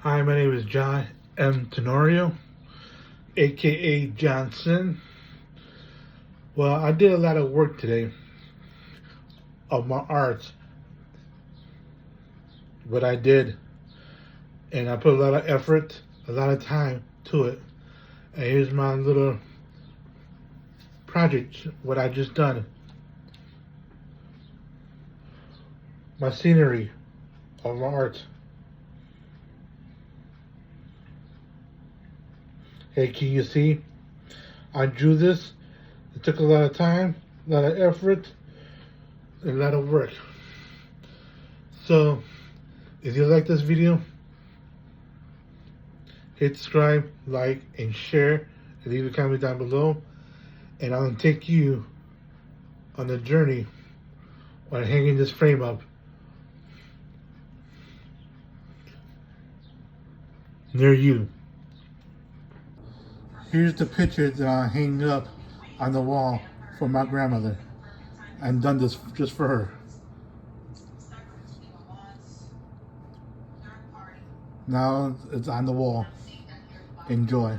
Hi, my name is M Tenorio AKA Jon-Sin. Well, I did a lot of work today of my art, what I did, and I put a lot of effort, a lot of time to it. And here's my little project, what I just done. My scenery of my art. Hey, can you see? I drew this. It took a lot of time, a lot of effort, and a lot of work. So, if you like this video, hit subscribe, like, and share, and leave a comment down below. And I'll take you on the journey on hanging this frame up near you. Here's the picture that I'm hanging up on the wall for my grandmother. I've done this just for her. Now it's on the wall. Enjoy.